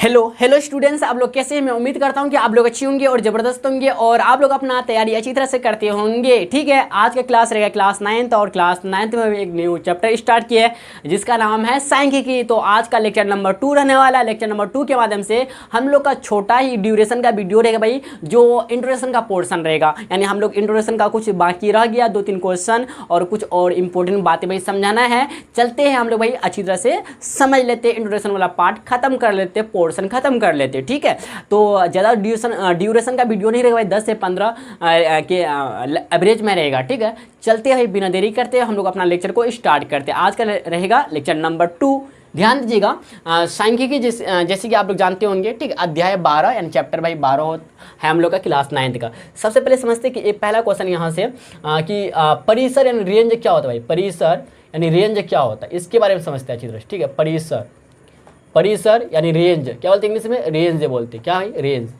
Hello hello students, आप लोग कैसे हैं? मैं उम्मीद करता हूं कि आप लोग अच्छे होंगे और ज़बरदस्त होंगे और आप लोग अपना तैयारी अच्छी तरह से करते होंगे। ठीक है, आज का क्लास रहेगा क्लास 9th और क्लास 9th में एक न्यू चैप्टर स्टार्ट किया है जिसका नाम है सांख्यिकी। तो आज का लेक्चर नंबर 2 रहने वाला है। लेक्चर नंबर 2 के माध्यम से हम लोग का छोटा ही ड्यूरेशन का वीडियो रहेगा भाई, जो इंट्रोडक्शन का पोर्शन रहेगा। यानी हम लोग इंट्रोडक्शन का कुछ बाकी रह गया, 2-3 क्वेश्चन और कुछ और इंपॉर्टेंट बातें भाई समझाना है। चलते हैं हम लोग भाई अच्छी तरह से समझ लेते, इंट्रोडक्शन वाला पार्ट खत्म कर लेते, पोर्शन खत्म कर लेते। ठीक है, तो ज़्यादा ड्यूरेशन का वीडियो नहीं रहेगा भाई, 10 से 15 के एवरेज में रहेगा। ठीक है, चलते हैं भाई, बिना देरी करते हैं हम लोग अपना लेक्चर को स्टार्ट करते हैं। आज का रहेगा लेक्चर नंबर 2। ध्यान दीजिएगा, सांख्यिकी जैसे कि आप लोग जानते होंगे। ठीक, अध्याय 12 यानी चैप्टर भाई 12 है हम लोग का क्लास 9th का। सबसे पहले समझते हैं कि एक पहला क्वेश्चन यहाँ से कि परिसर यानी रेंज क्या होता है भाई। परिसर यानी रेंज क्या होता है, इसके बारे में समझते हैं अच्छी तरह। ठीक है, परिसर यानी रेंज क्या बोलते हैं इंग्लिश में? रेंज बोलते हैं। क्या है? रेंज।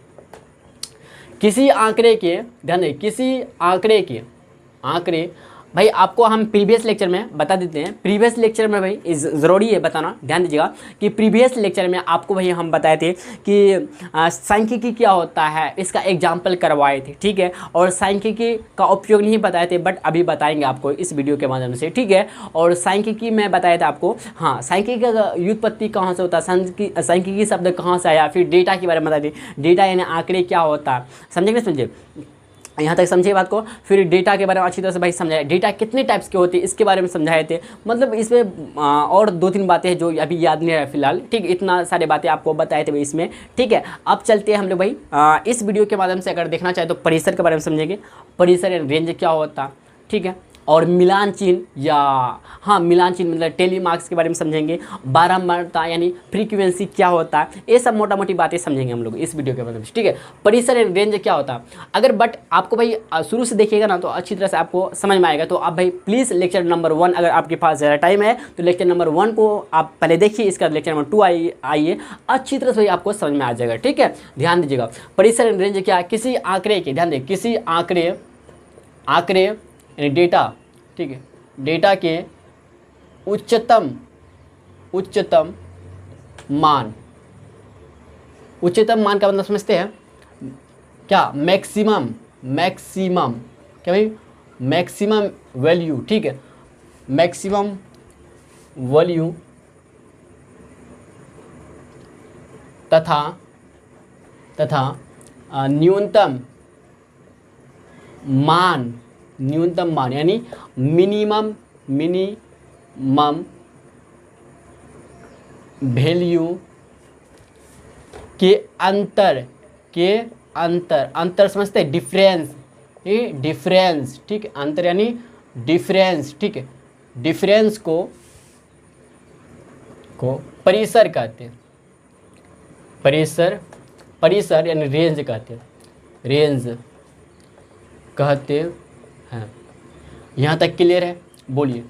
किसी आंकड़े के, ध्यान दें, किसी आंकड़े भाई आपको हम प्रीवियस लेक्चर में बता देते हैं। प्रीवियस लेक्चर में भाई ज़रूरी है बताना, ध्यान दीजिएगा कि प्रीवियस लेक्चर में आपको भाई हम बताए थे कि सांख्यिकी क्या होता है, इसका एग्जाम्पल करवाए थे। ठीक है, और सांख्यिकी का उपयोग नहीं बताए थे, बट अभी बताएंगे आपको इस वीडियो के माध्यम से। ठीक है, और सांख्यिकी में बताया था आपको, हाँ, सांख्यिकी का व्युत्पत्ति कहाँ से होता है, सांख्यिकी शब्द कहाँ से आया, फिर डेटा के बारे में बताए थे। डेटा यानी आंकड़े क्या होता है, समझेंगे? समझे यहाँ तक समझिए बात को। फिर डेटा के बारे में अच्छी तरह से भाई समझाया, डेटा कितने टाइप्स के होते हैं इसके बारे में समझाए थे। मतलब इसमें और 2-3 बातें हैं जो अभी याद नहीं है फिलहाल। ठीक, इतना सारे बातें आपको बताए थे भाई इसमें। ठीक है, अब चलते हैं हम लोग भाई इस वीडियो के माध्यम से अगर देखना चाहे तो परिसर के बारे में समझेंगे। परिसर यानी रेंज क्या होता है, ठीक है, और मिलान चिन्ह या हाँ मिलान चिन्ह मतलब टेलीमार्क्स के बारे में समझेंगे। बारंबारता यानी फ्रीक्वेंसी क्या होता है, ये सब मोटा मोटी बातें समझेंगे हम लोग इस वीडियो के माध्यम से। ठीक है, परिसर रेंज क्या होता है, अगर बट आपको भाई शुरू से देखिएगा ना तो अच्छी तरह से आपको समझ में आएगा। तो आप भाई प्लीज़ लेक्चर नंबर 1, अगर आपके पास ज़्यादा टाइम है तो लेक्चर नंबर 1 को आप पहले देखिए, इसका लेक्चर नंबर 2 आइए, अच्छी तरह से आपको समझ में आ जाएगा। ठीक है, ध्यान दीजिएगा। परिसर रेंज क्या है, किसी आंकड़े के, ध्यान दें, किसी आंकड़े यानी डेटा, ठीक है, डेटा के उच्चतम मान का मतलब समझते हैं क्या? मैक्सिमम क्या भाई? Maximum value. ठीक है, मैक्सिमम वैल्यू तथा न्यूनतम मान यानी मिनिमम वैल्यू के अंतर समझते हैं? डिफरेंस, ये डिफरेंस। ठीक है, अंतर यानी डिफरेंस। ठीक है, डिफरेंस को परिसर कहते हैं। परिसर यानी रेंज कहते हैं, हाँ, यहाँ तक क्लियर है? बोलिए,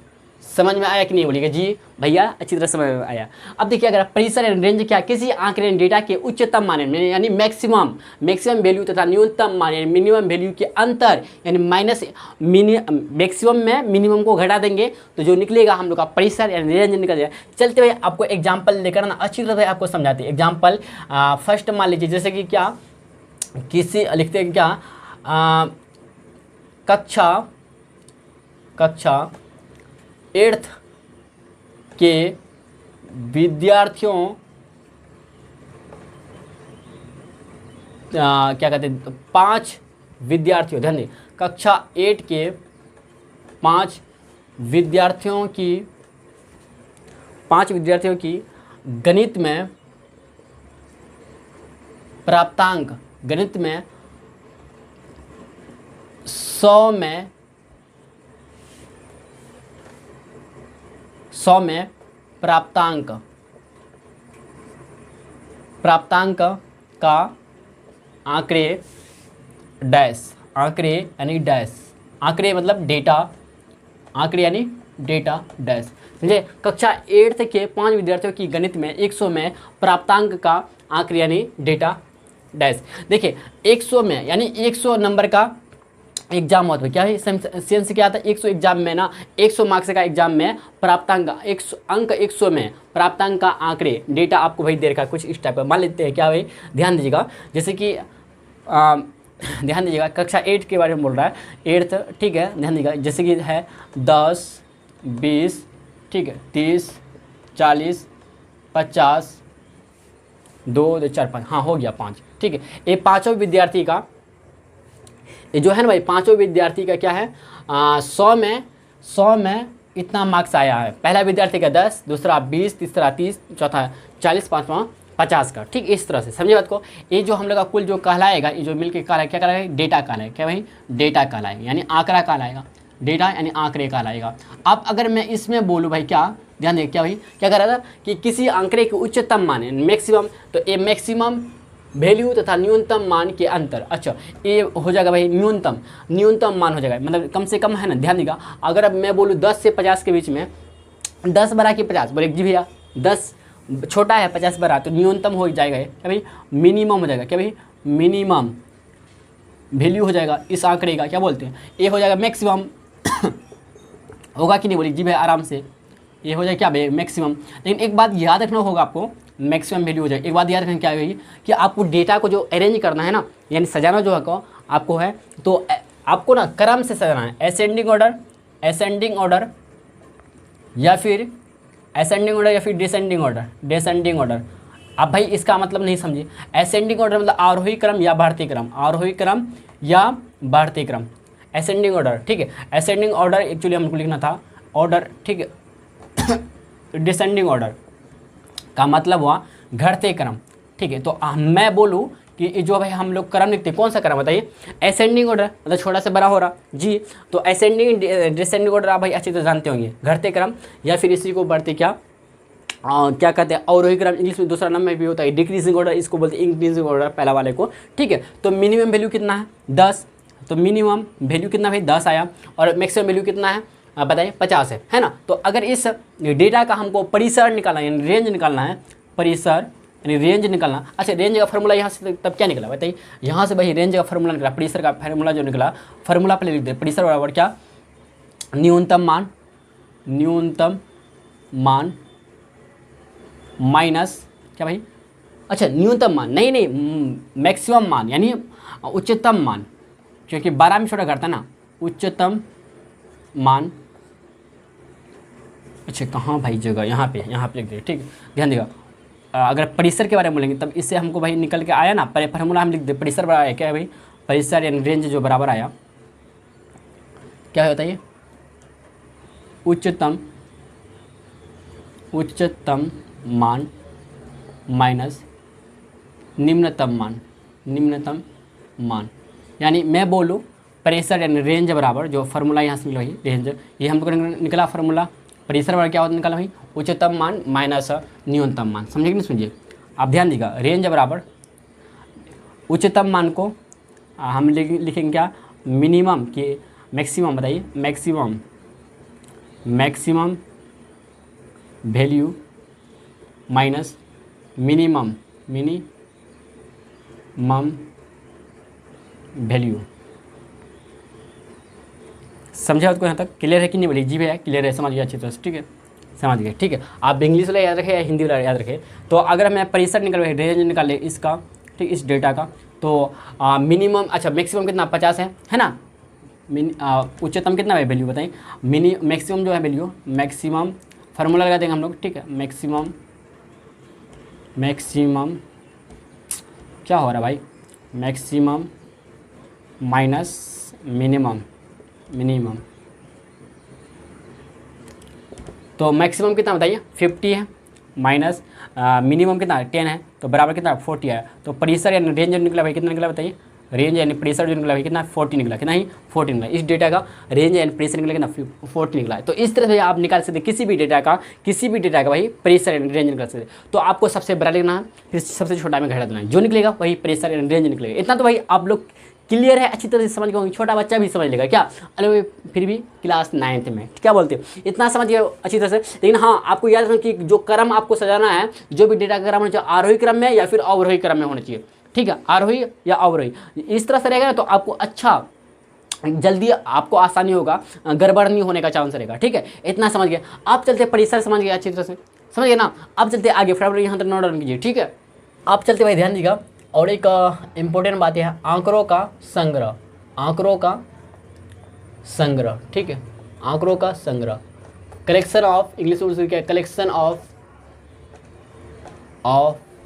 समझ में आया कि नहीं? बोलिएगा जी भैया, अच्छी तरह समझ में आया। अब देखिए, अगर परिसर रेंज क्या, किसी आंकड़े डेटा के उच्चतम मान यानी मैक्सिमम वैल्यू तथा न्यूनतम मान यानी मिनिमम वैल्यू के अंतर यानी मैक्सिमम में मिनिमम को घटा देंगे तो जो निकलेगा हम लोग का परिसर यानी रेंज निकल जाएगा। चलते हुए आपको एग्जाम्पल लेकर ना अच्छी तरह से आपको समझाते हैं। एग्जाम्पल फर्स्ट मान लीजिए, जैसे कि क्या, किसी लिखते हैं क्या, कक्षा 8th के विद्यार्थियों क्या कहते हैं, 5 विद्यार्थियों, ध्यान दें, कक्षा 8 के 5 विद्यार्थियों की गणित में प्राप्तांक, गणित में 100 में प्राप्तांक का आंकड़े यानी डैश, आंकड़े मतलब डेटा, आंकड़े यानी डेटा डैश। समझे? कक्षा 8th के 5 विद्यार्थियों की गणित में 100 में प्राप्तांक का आंकड़े यानी डेटा डैश। देखिए 100 में यानी 100 नंबर का एग्जाम होता है क्या है सेम से क्या आता है 100 एग्जाम में ना 100 मार्क्स का एग्जाम में प्राप्तांक 100 अंक 100 में प्राप्तांक का आंकड़े डेटा आपको भाई दे रखा है कुछ इस टाइप का। मान लेते हैं क्या भाई, ध्यान दीजिएगा, जैसे कि ध्यान दीजिएगा कक्षा 8 के बारे में बोल रहा है, 8th, ठीक है, ध्यान दीजिएगा, जैसे कि है 10, 20, ठीक है, 30, 40, 50, 2, 4, 5, हाँ हो गया 5, ठीक है। ये पाँचों विद्यार्थी का, ये जो है ना भाई पाँचों विद्यार्थी का क्या है 100 में इतना मार्क्स आया है। पहला विद्यार्थी का 10, दूसरा 20, तीसरा 30, चौथा 40, पाँचवा 50 का, ठीक, इस तरह से समझे बात को। ये जो हम लोग का कुल जो कहलाएगा, ये जो मिलके कहलाएगा क्या कहलाएगा, डेटा कहलाएगा, क्या भाई, डेटा कहलाएगा, यानी आंकड़ा कहलाएगा, डेटा यानी आंकड़े कहलाएगा। अब अगर मैं इसमें बोलूँ भाई क्या, ध्यान देखिए क्या भाई क्या कह रहा था कि किसी आंकड़े के उच्चतम मान मैक्सिमम, तो ये मैक्सिमम वैल्यू तथा न्यूनतम मान के अंतर, अच्छा ये हो जाएगा भाई न्यूनतम मान हो जाएगा, मतलब कम से कम है ना। ध्यान देगा, अगर अब मैं बोलूँ 10 से 50 के बीच में, 10 बड़ा कि 50, बोले जी भैया 10 छोटा है 50 बड़ा, तो न्यूनतम हो जाएगा क्या भाई, मिनिमम हो जाएगा, क्या भाई मिनिमम वैल्यू हो जाएगा इस आंकड़े का, क्या बोलते हैं, ये हो जाएगा मैक्सिमम होगा कि नहीं, बोलिए जी भाई आराम से, ये हो जाए क्या भाई मैक्सिमम। लेकिन एक बात याद रखना होगा आपको, मैक्सिमम वैल्यू हो जाए, एक बात याद रखना क्या होगी कि आपको डेटा को जो अरेंज करना है ना, यानी सजाना जो है आपको है, तो आपको ना क्रम से सजाना है, असेंडिंग ऑर्डर या फिर डिसेंडिंग ऑर्डर। अब भाई इसका मतलब नहीं समझिए, असेंडिंग ऑर्डर मतलब आरोही क्रम या बढ़ती क्रम, असेंडिंग ऑर्डर, ठीक है। असेंडिंग ऑर्डर एक्चुअली हमको लिखना था ऑर्डर, ठीक है। डिसेंडिंग ऑर्डर का मतलब हुआ घटते क्रम, ठीक है। तो मैं बोलूँ कि जो भाई हम लोग क्रम लिखते हैं, कौन सा क्रम बताइए, असेंडिंग ऑर्डर, मतलब छोटा से बड़ा हो रहा जी, तो असेंडिंग डिसेंडिंग ऑर्डर आप भाई अच्छी तरह जानते होंगे, घटते क्रम, या फिर इसी को बढ़ते क्या कहते हैं, अवरोही क्रम, इंग्लिश में दूसरा नाम में भी होता है डिक्रीजिंग ऑर्डर, इसको बोलते हैं इंक्रीजिंग ऑर्डर पहला वाले को, ठीक है। तो मिनिमम वैल्यू कितना है 10, तो मिनिमम वैल्यू कितना भाई 10 आया, और मैक्सिमम वैल्यू कितना है बताइए 50 है ना। तो अगर इस डेटा का हमको परिसर निकालना यानी रेंज निकालना है, परिसर यानी रेंज निकालना, अच्छा रेंज का फार्मूला यहाँ से तब क्या निकला बताइए, यहाँ से भाई रेंज का फार्मूला निकला, परिसर का फार्मूला जो निकला, फार्मूला पहले लिख दे, परिसर बराबर क्या, न्यूनतम मान माइनस क्या भाई, अच्छा न्यूनतम मान नहीं मैक्सिमम मान यानी उच्चतम मान, क्योंकि 12 में छोटा करता ना, उच्चतम मान, अच्छा कहाँ भाई जगह, यहाँ पे लिख दे, ठीक है। ध्यान देगा, अगर परिसर के बारे में बोलेंगे तब इससे हमको भाई निकल के आया ना, फार्मूला हम लिख दे, परिसर बराबर है क्या है भाई, परिसर यानी रेंज जो बराबर आया क्या होता है ये, उच्चतम मान माइनस निम्नतम मान, यानी मैं बोलूँ परिसर यानी रेंज बराबर, जो फार्मूला यहाँ से मिला भाई रेंज, ये हमको निकला फार्मूला, परिसर बराबर क्या होता है निकाला भाई, उच्चतम मान माइनस न्यूनतम मान, समझे कि नहीं समझिए। आप ध्यान दीजिएगा, रेंज बराबर उच्चतम मान को हम लिखेंगे क्या, मिनिमम के मैक्सिमम, बताइए maximum value minus minimum value, समझे आपको यहाँ तक क्लियर है कि नहीं, बोलिए जी भैया क्लियर है, समझ गया अच्छी तरह से, ठीक है, समझ गए, ठीक है। आप इंग्लिश वाला याद रखें या हिंदी वाला याद रखें। तो अगर मैं परिसर निकल रेंज निकाले इसका, ठीक, इस डेटा का, तो मिनिमम, अच्छा मैक्सिमम कितना 50 है ना, उच्चतम कितना है वैल्यू बताइए, मैक्सिमम जो है वैल्यू, मैक्सिमम फार्मूला लगा देंगे हम लोग, ठीक है, मैक्सिमम क्या हो रहा है भाई, मैक्सिमम माइनस मिनिमम, तो मैक्सिमम कितना बताइए 50 है, माइनस मिनिमम कितना 10 है, तो बराबर कितना 40 है। तो परिसर यानी रेंज निकला भाई कितना निकला बताइए, रेंज यानी परिसर जो निकला भाई कितना 40 निकला, कितना ही 40 निकला, इस डेटा का रेंज यानी परिसर निकला कितना 40 निकला है। तो इस तरह से आप निकाल सकते किसी भी डेटा का भाई परिसर यानी रेंज निकाल सकते। तो आपको सबसे बड़ा लिखना है, फिर सबसे छोटा में घटा देना है, जो निकलेगा वही परिसर यानी रेंज निकलेगा। इतना तो भाई आप लोग क्लियर है, अच्छी तरह से समझ गए, छोटा बच्चा भी समझ लेगा क्या, अरे फिर भी क्लास 9th में, क्या बोलते हो, इतना समझ गए अच्छी तरह से। लेकिन हाँ आपको याद रखना कि जो क्रम आपको सजाना है, जो भी डेटा का क्रम होना चाहिए, आरोही क्रम में या फिर अवरोही क्रम में होना चाहिए, ठीक है, आरोही या अवरोही, इस तरह से रहेगा ना तो आपको अच्छा जल्दी आपको आसानी होगा, गड़बड़ नहीं होने का चांस रहेगा। ठीक है, इतना समझ गए। आप चलते परिसर समझ गए अच्छी तरह से, समझ गए ना। अब चलते आगे, फटाफट यहाँ तक नोट डाउन कीजिए। ठीक है, आप चलते भाई ध्यान दीजिएगा। और एक इम्पोर्टेंट बात यह है, आंकड़ों का संग्रह, आंकड़ों का संग्रह। ठीक है, आंकड़ों का संग्रह, कलेक्शन ऑफ, इंग्लिश में क्या है, collection of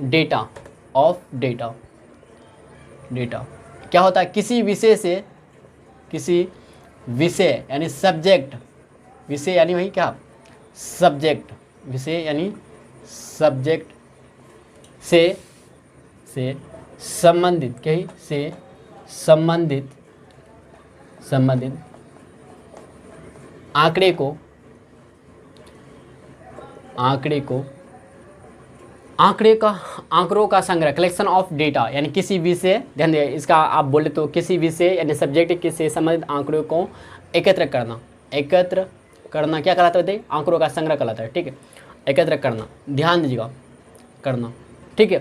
data, of data. Data क्या होता है, किसी विषय से, किसी विषय यानी सब्जेक्ट, विषय यानी भाई क्या, सब्जेक्ट, विषय यानी सब्जेक्ट से संबंधित, क्या ही, से संबंधित आंकड़े को, आंकड़ों का संग्रह, कलेक्शन ऑफ डेटा, यानी किसी विषय, ध्यान दिए इसका आप बोले तो किसी विषय यानी सब्जेक्ट से संबंधित आंकड़ों को एकत्र करना, एकत्र करना क्या कहलाता है, आंकड़ों का संग्रह कहलाता है। ठीक है, एकत्र करना, ध्यान दीजिएगा, करना। ठीक है,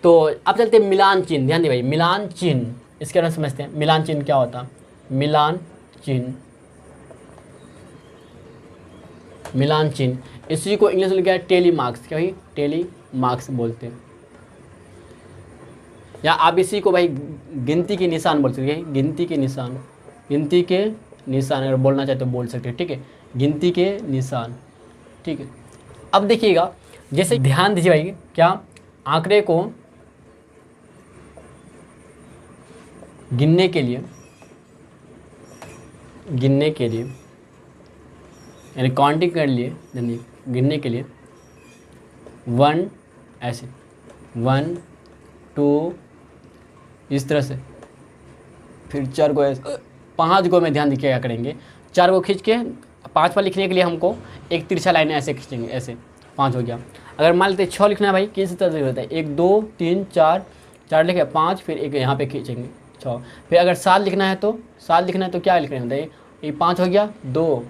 तो अब चलते हैं मिलान चिन्ह, ध्यान दिए भाई, मिलान चिन्ह, इसके बारे में समझते हैं। मिलान चिन्ह क्या होता है, मिलान चिन्ह, मिलान चिन्ह, इसी को इंग्लिश में लिखा है टेली मार्क्स, क्या भाई, टेली मार्क्स बोलते हैं, या आप इसी को भाई गिनती के निशान बोल सकते हैं, गिनती के निशान, गिनती के निशान अगर बोलना चाहे तो बोल सकते हैं। ठीक है, गिनती के निशान। ठीक है, अब देखिएगा, जैसे ध्यान दीजिए भाई, क्या आंकड़े को गिनने के लिए यानी काउंटिंग कर लिए, गिनने के लिए 1 ऐसे, 1 2 इस तरह से, फिर 4 को ऐसे, 5 को में ध्यान दीजिए क्या करेंगे, 4 को खींच के 5 पर लिखने के लिए हमको एक तिरछा लाइन ऐसे खींचेंगे, ऐसे 5 हो गया। अगर मान लेते 6 लिखना है भाई, किस तरह से होता है, 1 2 3 4 लिखे 5, फिर एक यहाँ पे खींचेंगे 6। फिर अगर 7 लिखना है तो, 7 लिखना है तो क्या लिखना है, ये 5 हो गया, 2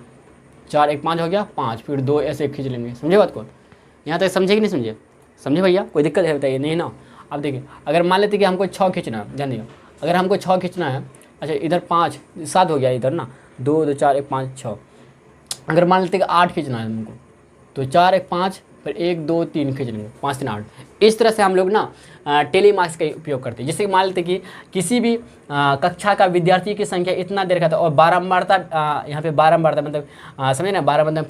4 1 5 हो गया 5, फिर 2 ऐसे खींच लेंगे। समझे बात को, यहाँ तक समझे कि नहीं समझे, समझे भैया, कोई दिक्कत है बताइए, नहीं ना। अब देखिए, अगर मान लेते कि हमको 6 खींचना है, ध्यान दिए, अगर हमको 6 खींचना है, अच्छा इधर 5 7 हो गया इधर ना, 2 2 4 1 5 6। अगर मान लेते कि 8 खींचना है हमको, तो 4 1 5, फिर 1 2 3 खींच लेंगे, 5 3 8। इस तरह से हम लोग ना टेली मार्क्स का उपयोग करते हैं। जैसे मान लेते कि किसी भी कक्षा का विद्यार्थी की संख्या इतना देर का था, और बारंबारता, यहाँ पे बारंबारता मतलब समझे ना, 12 मतलब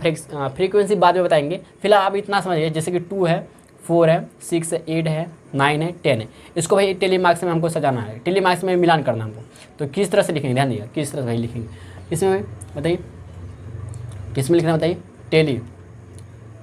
फ्रीक्वेंसी बाद में बताएंगे, फिलहाल आप इतना समझिए, जैसे कि 2 है, 4 है, 6 है, 8 है, 9 है, 10 है, इसको भाई टेली मार्क्स में हमको सजाना है, टेली मार्क्स में मिलान करना हमको। तो किस तरह से लिखेंगे, ध्यान दिया, किस तरह से भाई लिखेंगे, इसमें बताइए, किस में लिखना बताइए,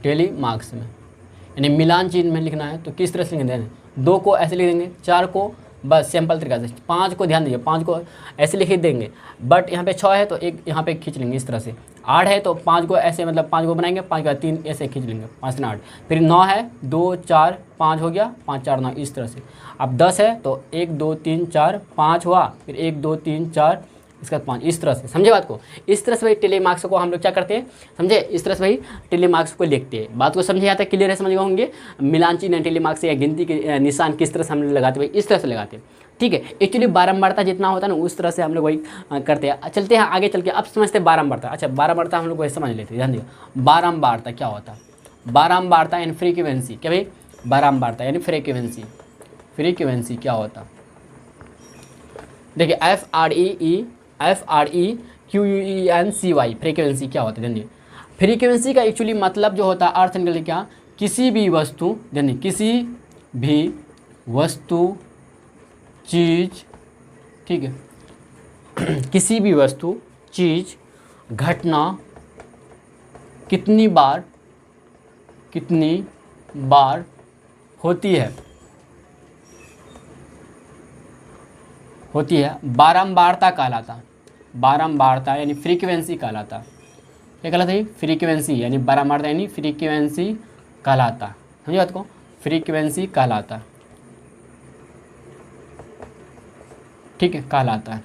टेली मार्क्स में, यानी मिलान चिन्ह में लिखना है। तो किस तरह से लिखेंगे, ध्यान, 2 को ऐसे लिख देंगे, 4 को बस सिंपल तरीका से, 5 को ध्यान दीजिए, 5 को ऐसे लिख देंगे, बट यहाँ पे 6 है तो एक यहाँ पे खींच लेंगे इस तरह से, 8 है तो 5 को ऐसे मतलब 5 को बनाएंगे, 5 का 3 ऐसे खींच लेंगे, 5 3 8, फिर 9 है, 2 4 5 हो गया, 5 4 9 इस तरह से। अब 10 है तो 1 2 3 4 5 हुआ, फिर 1 2 3 4 इसका 5, इस तरह से। समझे बात को, इस तरह से भाई टेली मार्क्स को हम लोग क्या करते हैं, समझे, इस तरह से भाई टेली मार्क्स को लिखते हैं। बात को समझे आता है, क्लियर है, समझ गए होंगे। मिलान चिन्ह टेली मार्क्स या गिनती के निशान किस तरह से हम लोग लगाते हैं, इस तरह से लगाते हैं। ठीक है, एक्चुअली बारंबारता जितना होता है ना, उस तरह से हम लोग वही करते हैं। चलते हैं आगे चल के, अब समझते हैं बारंबारता। अच्छा, बारंबारता हम लोग वही समझ लेते हैं, ध्यान दिए, बारंबारता क्या होता है, बारंबारता यानी फ्रीक्वेंसी, क्या भाई, बारंबारता यानी फ्रीक्वेंसी, फ्रीक्वेंसी क्या होता, देखिए FREQUENCY, फ्रीक्वेंसी क्या होता है, ध्यान दिए। फ्रीक्वेंसी का एक्चुअली मतलब जो होता है, अर्थ निकल क्या, किसी भी वस्तु, ध्यान दिए, किसी भी वस्तु, चीज, ठीक है, किसी भी वस्तु, चीज, घटना कितनी बार होती है, बारंबारता कहलाता, बारंबारता यानी फ्रीक्वेंसी कहलाता। क्या कहलाता है, फ्रीक्वेंसी यानी बारंबारता यानी फ्रीक्वेंसी कहलाता। समझिए बात को, फ्रीक्वेंसी कहलाता, ठीक है, कहलाता है।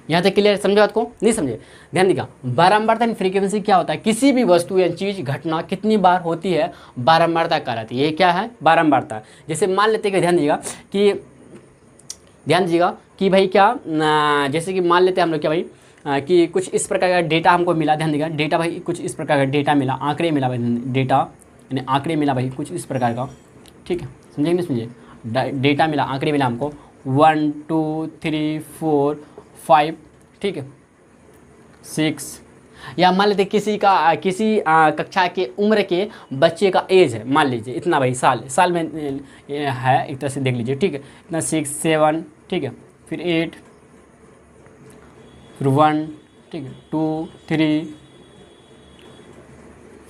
यहाँ तक क्लियर, समझे बात को, नहीं समझे, ध्यान दीजिएगा। बारंबारता यानी फ्रीक्वेंसी क्या होता है, किसी भी वस्तु या चीज़, घटना कितनी बार होती है, बारंबारता कहलाती है। ये क्या है, बारंबारता। जैसे मान लेते हैं कि ध्यान दीजिएगा कि ध्यान दीजिएगा कि भाई क्या जैसे कि मान लेते हैं हम लोग क्या भाई कि कुछ इस प्रकार का डेटा हमको मिला। ध्यान दीजिएगा डेटा भाई कुछ इस प्रकार का डेटा मिला, आंकड़े मिला भाई, डेटा यानी आंकड़े मिला भाई कुछ इस प्रकार का, ठीक है, समझेंगे नहीं समझिए, डेटा मिला, आंकड़े मिला हमको 1 2 3 4 5, ठीक है, 6, या मान लेते किसी कक्षा के उम्र के बच्चे का एज है, मान लीजिए इतना भाई, साल में है, एक तरह से देख लीजिए, ठीक है, इतना 6 7, ठीक है, फिर 8, फिर 1, ठीक है, 2 3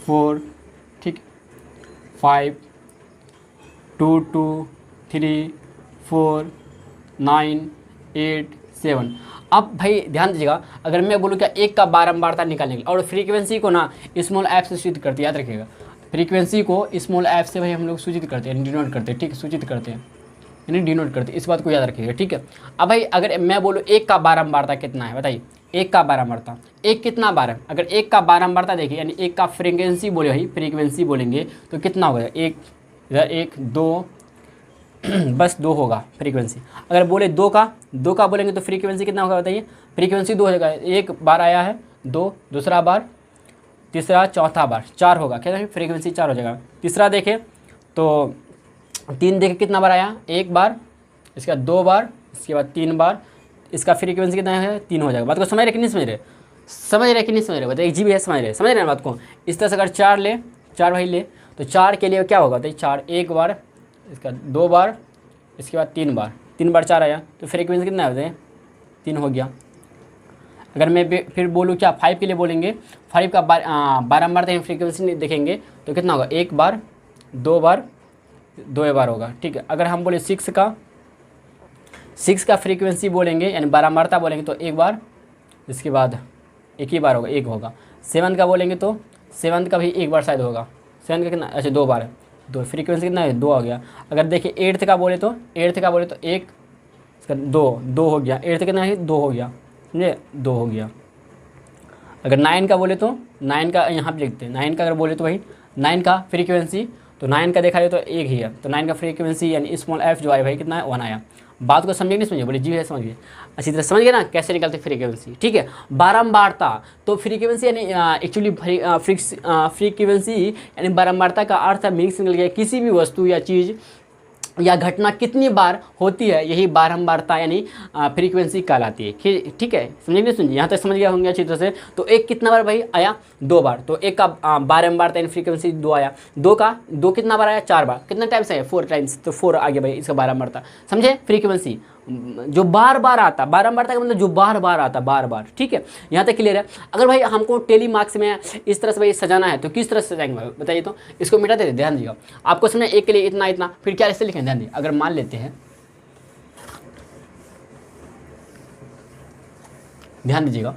4, ठीक, 5 2 2 3 4 9 8 7। अब भाई ध्यान दीजिएगा, अगर मैं बोलूँ क्या एक का बारंबारता निकालने के लिए, और फ्रीक्वेंसी को ना स्मॉल एफ से सूचित करते हैं, याद रखिएगा, फ्रीक्वेंसी को स्मॉल एफ से भाई हम लोग सूचित करते हैं, डिनोट करते हैं, ठीक है, सूचित करते हैं यानी डिनोट करते हैं, इस बात को याद रखिएगा, ठीक है। अब भाई अगर मैं बोलूँ एक का बारंबारता कितना है, बताइए, एक का बारंबारता, एक कितना बार है, अगर एक का बारंबारता देखिए यानी एक का फ्रीक्वेंसी बोले भाई, फ्रीक्वेंसी बोलेंगे तो कितना होगा, एक इधर 1 2 बस 2 होगा फ्रीक्वेंसी। अगर बोले दो का बोलेंगे तो फ्रीक्वेंसी कितना होगा बताइए, फ्रीक्वेंसी 2 हो जाएगा, एक बार आया है 2, दूसरा बार, तीसरा, चौथा बार 4 होगा, क्या फ्रीक्वेंसी 4 हो जाएगा। तीसरा देखें तो 3 देखें कितना बार आया, एक बार, इसके बाद 2 बार, इसके बाद 3 बार, इसका फ्रीक्वेंसी कितना है 3 हो जाएगा। बात को समझ रहे कि नहीं समझ रहे, समझ रहे कि नहीं समझ रहे, बताइए, जी भी है, समझ रहे ना बात को। इस तरह से अगर 4 भाई ले तो 4 के लिए क्या होगा बताइए, 4 एक बार, इसका 2 बार, इसके बाद 3 बार, 3 बार 4 आया तो फ्रीक्वेंसी कितना है बताइए, 3 हो गया। अगर मैं फिर बोलूँ क्या 5 के लिए बोलेंगे, 5 का बारंबार फ्रीक्वेंसी देखेंगे तो कितना होगा, एक बार, 2 बार, 2 बार होगा, ठीक है। अगर हम बोले 6 का फ्रीक्वेंसी बोलेंगे यानी बारंबारता बोलेंगे तो एक बार, इसके बाद एक ही बार होगा, एक होगा। 7 का बोलेंगे तो 7 का भी एक बार शायद होगा, 7 का कितना, अच्छा 2 बार है, 2, फ्रीक्वेंसी कितना है 2 हो गया। अगर देखिए 8th का बोले तो 1, इसका 2 हो गया, 8th कितना है 2 हो गया, समझे, 2 हो गया। अगर 9 का बोले तो 9 का यहाँ पे लिखते हैं, 9 का अगर बोले तो भाई 9 का फ्रीक्वेंसी, तो 9 का देखा जाए तो एक ही है, तो 9 का फ्रीक्वेंसी यानी स्मॉल एफ जो आया भाई कितना है 1 आया। बात को समझिए नहीं समझिए, बोले जी है समझिए, अच्छी तरह समझ गए ना कैसे निकलते फ्रीक्वेंसी, ठीक है। बारंबारता तो फ्रीक्वेंसी यानी एक्चुअली फ्रीक्वेंसी यानी बारंबारता का अर्थ है मीनिंग से निकल गया, किसी भी वस्तु या चीज़ या घटना कितनी बार होती है यही बारंबारता यानी फ्रीक्वेंसी कहलाती है, ठीक है, समझिए नहीं सुनिए, यहाँ तक समझ गया होंगे अच्छी तरह से। तो एक कितना बार भाई आया 2 बार, तो एक का बारंबारता यानी फ्रीक्वेंसी 2 आया, 2 कितना बार आया 4 बार, कितना टाइम्स है 4 टाइम्स, तो 4 आ गया भाई इसका बारंबारता, समझे। फ्रीक्वेंसी जो बार बार आता, बारंबारता का मतलब जो बार बार आता, बार बार, ठीक है, यहाँ तक क्लियर है। अगर भाई हमको टेली मार्क्स में इस तरह से भाई सजाना है तो किस तरह से सजाएंगे भाई बताइए, तो इसको मिटा देते, ध्यान दीजिएगा, आपको समझना एक के लिए इतना इतना, फिर क्या ऐसे लिखें, ध्यान दीजिए। अगर मान लेते हैं, ध्यान दीजिएगा,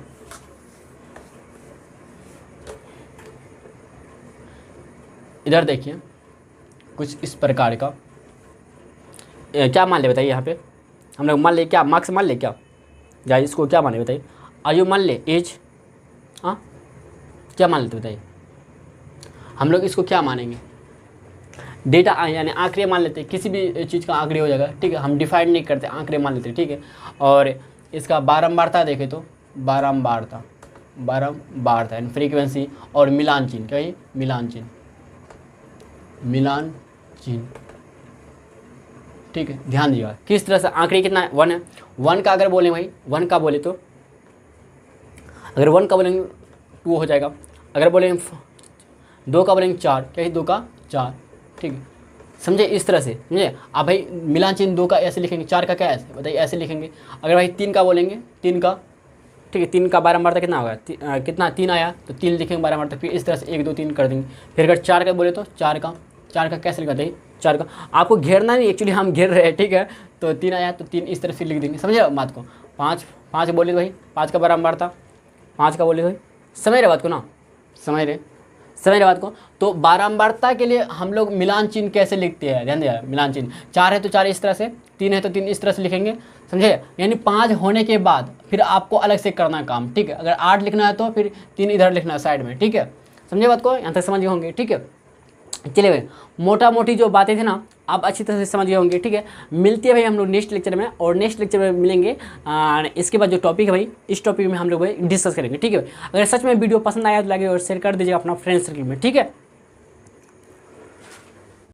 इधर देखिए कुछ इस प्रकार का क्या मान ले बताइए, यहाँ पे हम लोग मान ले क्या मार्क्स मान ले क्या जाए, इसको क्या माने बताइए, आयु मान ले, एज, हाँ क्या मान लेते बताइए, हम लोग इसको क्या मानेंगे, डेटा यानी आंकड़े मान लेते हैं, किसी भी चीज़ का आंकड़े हो जाएगा, ठीक है, हम डिफाइन नहीं करते, आंकड़े मान लेते हैं, ठीक है। और इसका बारंबारता देखें तो बारंबारता यानी फ्रीक्वेंसी, और मिलान चिन्ह, क्या है मिलान चिन्ह, ठीक है। ध्यान दीजिएगा किस तरह से आंकड़े कितना है 1 है, 1 का अगर बोले भाई 1 का बोले तो अगर 1 का बोलेंगे 2 हो जाएगा, अगर बोलेंगे 2 का बोलेंगे 4, क्या है 2 का 4, ठीक है, समझे, इस तरह से समझे। अब भाई मिलान चिन्ह 2 का ऐसे लिखेंगे, 4 का क्या ऐसे बताइए, ऐसे लिखेंगे। अगर भाई 3 का बोलेंगे 3 का, ठीक है, 3 का बारंबारता कितना होगा, कितना 3 आया तो 3 लिखेंगे बारंबारता, फिर इस तरह से 1 2 3 कर देंगे। फिर अगर 4 का बोले तो 4 का कैसे लिखा बताइए, 4 का आपको घेरना नहीं, एक्चुअली हम घेर रहे हैं, ठीक है, तो 3 आया तो 3 इस तरह से लिख देंगे, समझे बात को। 5 बोले भाई 5 का बारंबारता, 5 का बोले भाई, समझ रहे बात को ना, समझ रहे बात को। तो बारंबारता के लिए हम लोग मिलान चिन्ह कैसे लिखते हैं, ध्यान दिया, मिलान चिन्ह 4 है तो 4 इस तरह से, 3 है तो 3 इस तरह से लिखेंगे, समझे। यानी 5 होने के बाद फिर आपको अलग से करना काम, ठीक है। अगर 8 लिखना है तो फिर 3 इधर लिखना है साइड में, ठीक है, समझे बात को, यहाँ तक समझ गए होंगे, ठीक है। चलिए भाई, मोटा मोटी जो बातें थी ना आप अच्छी तरह से समझ गए होंगे। ठीक है, मिलती है भाई हम लोग नेक्स्ट लेक्चर में, और नेक्स्ट लेक्चर में मिलेंगे। इसके बाद जो टॉपिक है भाई, इस टॉपिक में हम लोग भाई डिस्कस करेंगे। ठीक है, अगर सच में वीडियो पसंद आया तो लाइक और शेयर कर दीजिएगा अपना फ्रेंड सर्कल में। ठीक है।